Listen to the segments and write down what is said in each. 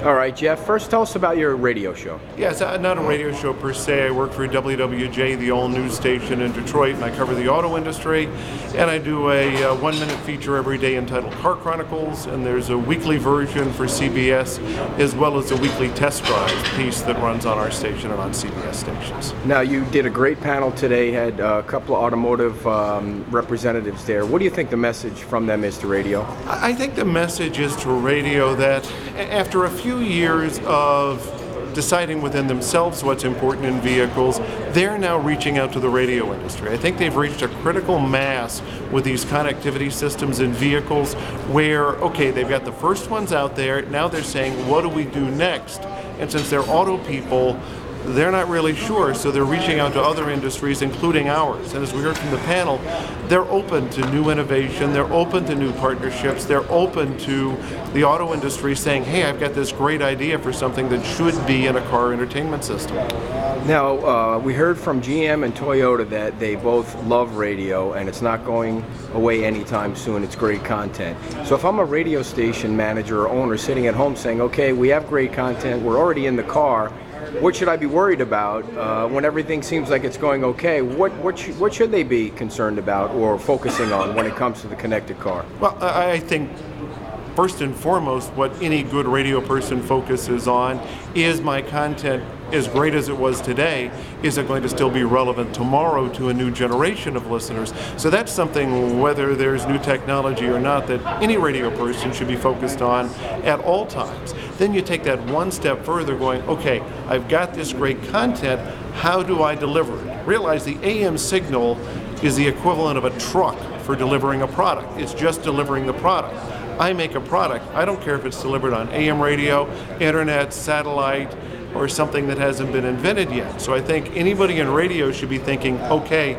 All right, Jeff, first tell us about your radio show. Yeah, it's not a radio show per se. I work for WWJ, the all news station in Detroit, and I cover the auto industry. And I do a 1-minute feature every day entitled Car Chronicles, and there's a weekly version for CBS, as well as a weekly test drive piece that runs on our station and on CBS stations. Now, you did a great panel today, had a couple of automotive representatives there. What do you think the message from them is to radio? I think the message is to radio that after a few years of deciding within themselves what's important in vehicles, they're now reaching out to the radio industry. I think they've reached a critical mass with these connectivity systems in vehicles where, okay, they've got the first ones out there, now they're saying, what do we do next? And since they're auto people, they're not really sure, so they're reaching out to other industries, including ours. And as we heard from the panel, they're open to new innovation, they're open to new partnerships, they're open to the auto industry saying, hey, I've got this great idea for something that should be in a car entertainment system. Now, we heard from GM and Toyota that they both love radio, and it's not going away anytime soon. It's great content. So if I'm a radio station manager or owner sitting at home saying, okay, we have great content, we're already in the car, what should I be worried about when everything seems like it's going okay? What should they be concerned about or focusing on when it comes to the connected car? Well, I think first and foremost, what any good radio person focuses on is my content, as great as it was today, is it going to still be relevant tomorrow to a new generation of listeners? So that's something, whether there's new technology or not, that any radio person should be focused on at all times. Then you take that one step further going, okay, I've got this great content, how do I deliver it? Realize the AM signal is the equivalent of a truck for delivering a product. It's just delivering the product. I make a product, I don't care if it's delivered on AM radio, internet, satellite, or something that hasn't been invented yet. So I think anybody in radio should be thinking, okay,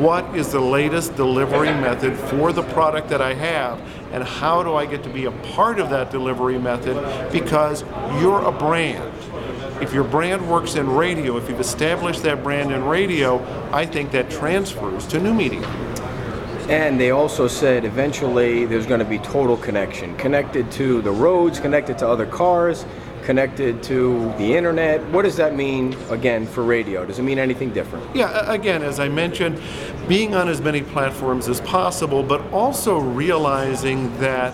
what is the latest delivery method for the product that I have, and how do I get to be a part of that delivery method? Because you're a brand. If your brand works in radio, if you've established that brand in radio, I think that transfers to new media. And they also said eventually there's going to be total connection, connected to the roads, connected to other cars, connected to the internet. What does that mean, again, for radio? Does it mean anything different? Yeah, again, as I mentioned, being on as many platforms as possible, but also realizing that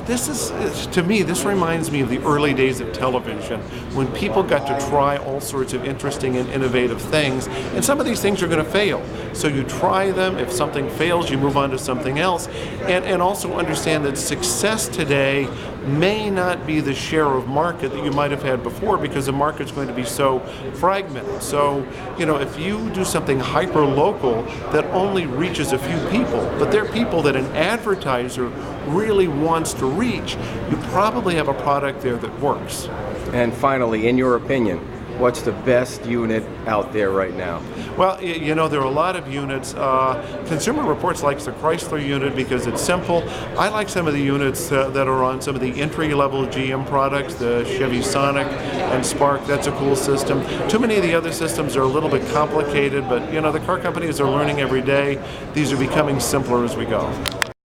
this is, to me, this reminds me of the early days of television when people got to try all sorts of interesting and innovative things, and some of these things are going to fail. So you try them, if something fails, you move on to something else, and also understand that success today may not be the share of market that you might have had before because the market's going to be so fragmented. So, if you do something hyper-local that only reaches a few people, but they're people that an advertiser really wants to reach, you probably have a product there that works. And finally, in your opinion, what's the best unit out there right now? Well, there are a lot of units. Consumer Reports likes the Chrysler unit because it's simple. I like some of the units that are on some of the entry-level GM products, the Chevy Sonic and Spark. That's a cool system. Too many of the other systems are a little bit complicated, but the car companies are learning every day. These are becoming simpler as we go.